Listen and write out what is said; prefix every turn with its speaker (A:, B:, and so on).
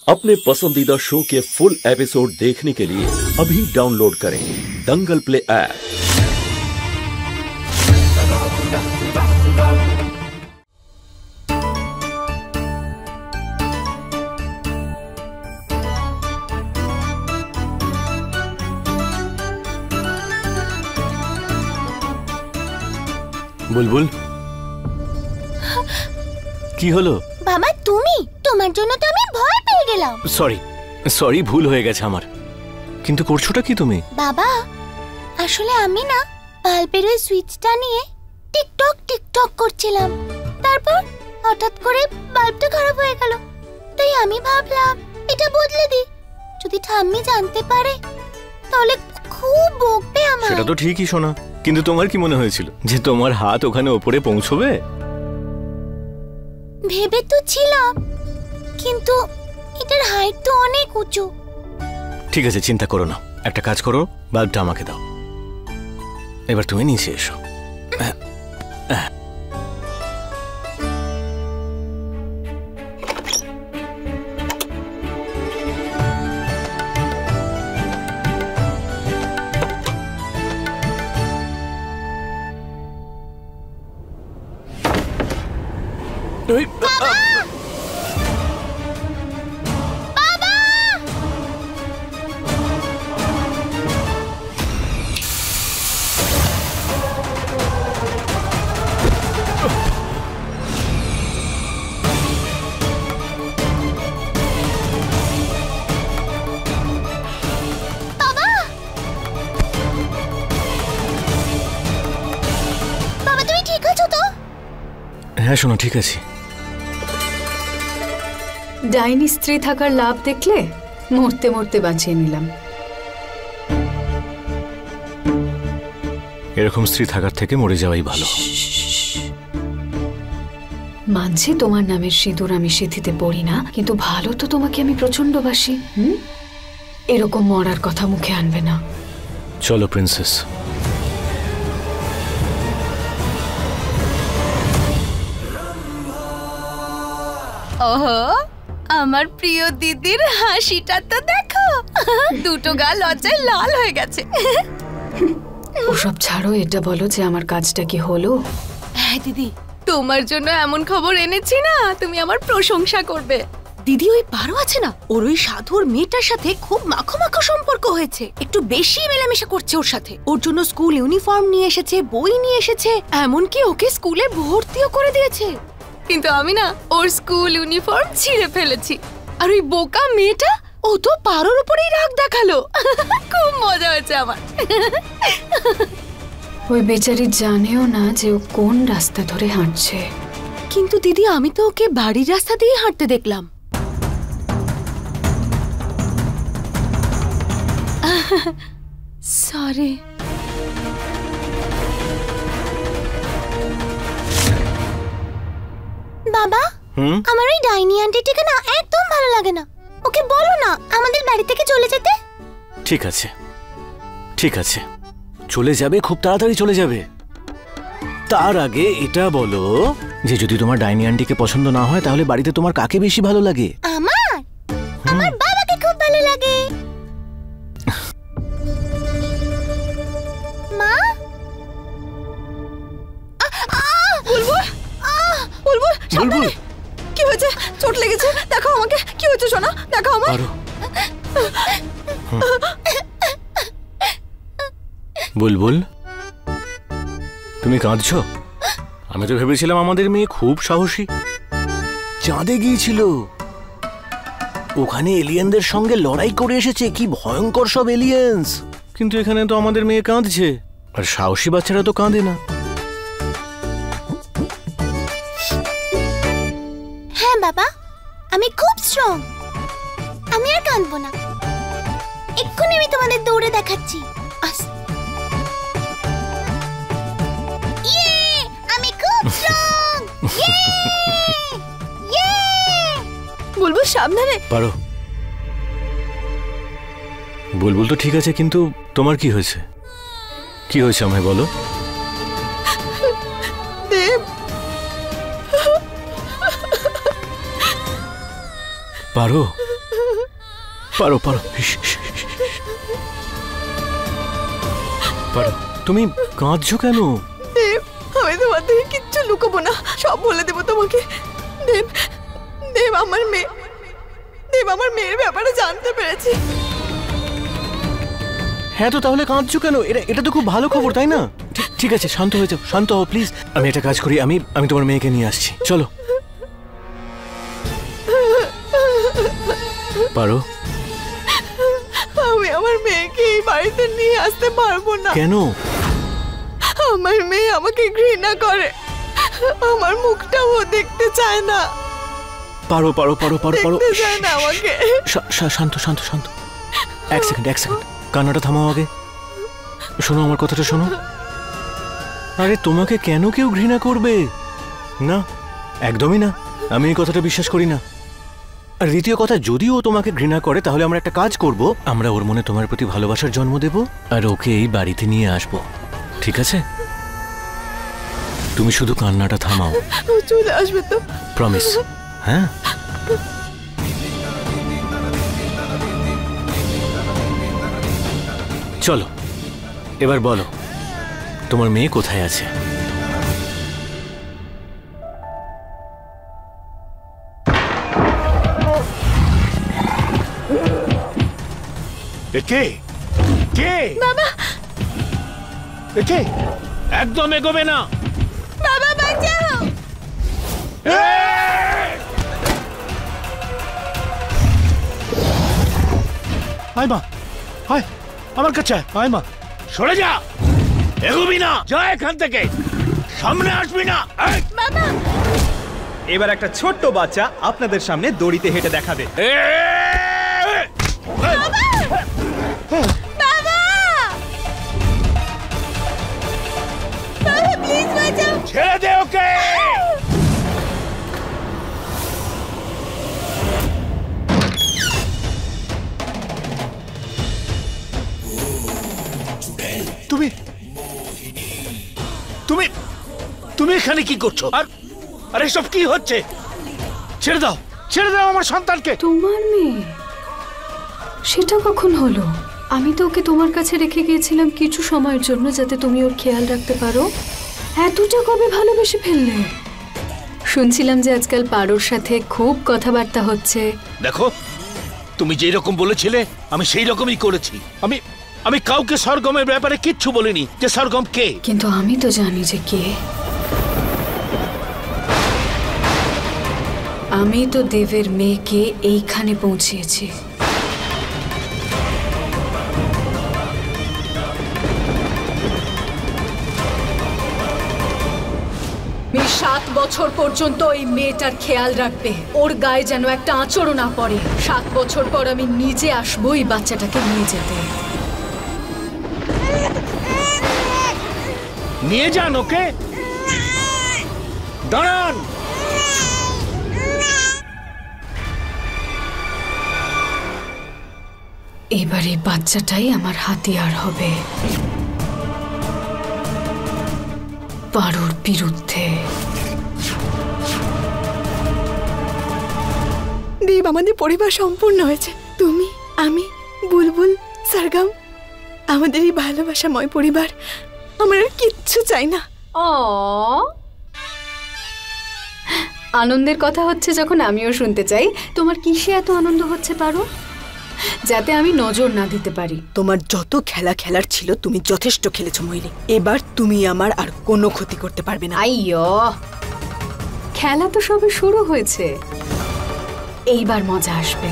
A: अपने पसंदीदा शो के फुल एपिसोड देखने के लिए अभी डाउनलोड करें दंगल प्ले ऐप।
B: বুলবুল কি হলো?
C: বাবা তুমি, তোমার জন্য তো আমি ভয় পেয়ে গেলাম।
B: সরি ভুল হয়ে গেছে আমার। কিন্তু করছোটা কি তুমি?
C: বাবা আসলে আমি না বাল্বের ওই সুইচটা নিয়ে টিকটক করছিলাম, তারপর হঠাৎ করে বাল্বটা খারাপ হয়ে গেল। তাই আমি ভাবলাম এটা বদলে দিই। যদি ঠাম্মি জানতে পারে তাহলে খুব বকবে আমায়।
B: সেটা তো ঠিকই শোনা, কিন্তু তোমার কি মনে হয়েছিল যে তোমার হাত ওখানে উপরে পৌঁছবে?
C: ভেবে তো ছিলাম, কিন্তু এটার হাইট তো অনেক উঁচু।
B: ঠিক আছে, চিন্তা করো না, একটা কাজ করো, বাল্বটা আমাকে দাও। এবার তুমি নিচে এসো। হ্যাঁ শোনো, ঠিক আছে।
D: ডাইনি স্ত্রী থাকার লাভ দেখলে মরতে মরতে বাঁচিয়ে নিলাম।
B: এরকম স্ত্রী থাকার থেকে মরে যাওয়াই ভালো।
D: মানছি তোমার নামের সিঁদুর আমি সিঁথিতে পড়ি না, কিন্তু ভালো তো তোমাকে আমি প্রচন্ড বাসি। এরকম মরার কথা মুখে আনবে না।
B: চলো প্রিন্সেস।
C: ওহো, আমার প্রিয় দিদির হাসিটা তো দেখো, দুটো গাল লজ্জায় লাল হয়ে গেছে।
D: ওসব ছাড়ো, এটা বলো যে আমার কাজটা কি হলো?
C: হ্যাঁ দিদি, তোমার জন্য এমন খবর এনেছি না, তুমি আমার প্রশংসা করবে। দিদি ওই পারো আছে না, ওর ওই সাধুর মেয়েটার সাথে খুব মাখো সম্পর্ক হয়েছে। একটু বেশি মেলামেশা করছে ওর সাথে। ওর জন্য স্কুল ইউনিফর্ম নিয়ে এসেছে, বই নিয়ে এসেছে, এমনকি ওকে স্কুলে ভর্তিও করে দিয়েছে। কিন্তু আমি না ওর স্কুল ইউনিফর্ম ছিঁড়ে ফেলেছি। আর ওই বোকা মেয়েটা, ও তো পারোর উপরেই রাগ দেখালো। খুব মজা হয়েছে আমার।
D: ওই বেচারি জানেও না যে ও কোন রাস্তা ধরে হাঁটছে।
C: কিন্তু দিদি আমি তো ওকে বাড়ির রাস্তা দিয়ে হাঁটতে দেখলাম। সরি। বাবা আমার ওই ডাইনি আন্টিটিকে না একদম ভালো লাগে না। ওকে বলো না আমাদের বাড়ি থেকে চলে যেতে।
B: ঠিক আছে ঠিক আছে, চলে যাবে, খুব তাড়াতাড়ি চলে যাবে। তার আগে এটা বলো যে যদি তোমার ডাইনি আন্টিকে পছন্দ না হয় তাহলে বাড়িতে তোমার কাকে বেশি ভালো লাগে?
C: আমার বাবাকে খুব ভালো লাগে। মা
B: বুলবুল
C: কি হয়েছে? চোট লেগেছে? দেখো আমাকে, কি হয়েছে সোনা, দেখো আমার।
B: বুলবুল তুমি কাঁদছো? আমি তো ভেবেছিলাম আমাদের মেয়ে খুব সাহসী, চাঁদে গিয়েছিল, ওখানে এলিয়েনদের সঙ্গে লড়াই করে এসেছে। কি ভয়ঙ্কর সব এলিয়েন্স! কিন্তু এখানে তো আমাদের মেয়ে কাঁদছে, আর সাহসী বাচ্চারা তো কাঁদে না।
C: হ্যাঁ বাবা, আমি খুব স্ট্রং, আমি আর কাঁদবো না। এক্ষুনি আমি তোমাদের দৌড়ে দেখাচ্ছি। আমি খুব স্ট্রং। বুলবুল সাবধানে।
B: পারো। বুলবুল তো ঠিক আছে, কিন্তু তোমার কি হয়েছে? কি হয়েছে আমায় বলো।
C: দেব
B: পারো পারো তুমি কাঁদছো কেন?
C: দেব, আমি তোমার থেকে কিচ্ছু লুকোবো না, সব বলে দেবো তোমাকে। দেব, দেব আমার মেয়ে, দেব আমার মেয়ের ব্যাপারে জানতে পেরেছি।
B: হ্যাঁ, তো তাহলে কাঁদছো কেন? এটা তো খুব ভালো খবর, তাই না? ঠিক আছে, শান্ত হয়ে যাও, শান্ত হও প্লিজ। আমি একটা কাজ করি, আমি তোমার মেয়েকে নিয়ে আসছি, চলো। পারো,
C: আমি আমার মেয়েকে এই বাড়িতে নিয়ে আসতে পারবো না।
B: কেন?
C: আমার মেয়ে আমাকে ঘৃণা করে, আমার মুখটাও দেখতে চায় না।
B: পারো
C: দেখতে চায় না আমাকে।
B: শান্ত। এক সেকেন্ড, কান্নাটা থামাও আগে। শোনো, আমার কথাটা শোনো। আরে তোমাকে কেন কেউ ঘৃণা করবে? না, একদমই না। আমি এই কথাটা বিশ্বাস করি না। আর দ্বিতীয় কথা, যদিও তোমাকে ঘৃণা করে তাহলে আমরা একটা কাজ করব, আমরা ওর মনে তোমার প্রতি ভালোবাসার জন্ম দেব আর ওকে এই বাড়িতে নিয়ে আসব, ঠিক আছে? তুমি শুধু কান্নাটা থামাও।
C: চলে আসবে তো?
B: প্রমিস? হ্যাঁ। চলো, এবার বলো তোমার মেয়ে কোথায় আছে?
E: কে কে
C: বাবা,
E: কে? একদম এগোবে না।
C: বাবা বাঁচাও।
E: আয় মা, আয় আমার কাছে আয় মা। সরে যা, এগোবি না, যা এখান থেকে, সামনে আসবি না।
C: বাবা,
F: এবার একটা ছোট্ট বাচ্চা আপনাদের সামনে দড়িতে হেঁটে দেখাবে।
C: প্লিজ বাঁচাও।
E: ছেড়ে দে ওকে। তুমি তুমি তুমি এখানে কি করছো? আর এসব কি হচ্ছে? ছেড়ে দাও আমার সন্তানকে।
D: তোমার মেয়ে? সেটা কখন হলো? আমি তো ওকে তোমার কাছে রেখে গিয়েছিলাম কিছু সময়ের জন্য, যাতে তুমি ওর খেয়াল রাখতে পারো। এতটা কবে ভালোবেসে ফেললে? শুনছিলাম যে আজকাল পারোর সাথে খুব কথাবার্তা হচ্ছে।
E: দেখো, তুমি যেই রকম বলেছিলে আমি সেই রকমই করেছি। আমি কাউকে সরগমের ব্যাপারে কিচ্ছু বলিনি যে সরগম কে।
D: কিন্তু আমি তো জানি যে কে। আমি তো দেবের মেয়েকে এইখানে পৌঁছিয়েছি। মেয়ে 7 বছর পর্যন্ত এই মেয়েটার খেয়াল রাখবে, ওর গায়ে যেন একটা আঁচড়ও না পড়ে। 7 বছর পর আমি নিজে আসবো এই বাচ্চাটাকে নিয়ে যেতে।
E: নিয়ে যান ওকে। দাঁড়ান।
D: এবার এই বাচ্চাটাই আমার হাতিয়ার হবে পারোর বিরুদ্ধে।
C: দেব, আমাদের পরিবার সম্পূর্ণ হয়েছে। তুমি, আমি, বুলবুল, সরগম, আমাদের এই ভালোবাসাময় পরিবার। আমার আর কিচ্ছু চাই না।
D: আনন্দের কথা হচ্ছে যখন আমিও শুনতে চাই। তোমার কিসে এত আনন্দ হচ্ছে পারো? যাতে আমি নজর না দিতে পারি।
C: তোমার যত খেলা খেলার ছিল তুমি যথেষ্ট খেলেছো ময়ূরী। এবার তুমি আমার আর কোনো ক্ষতি করতে পারবে না।
D: আইয়ো, খেলা তো সবে শুরু হয়েছে, এইবার মজা আসবে।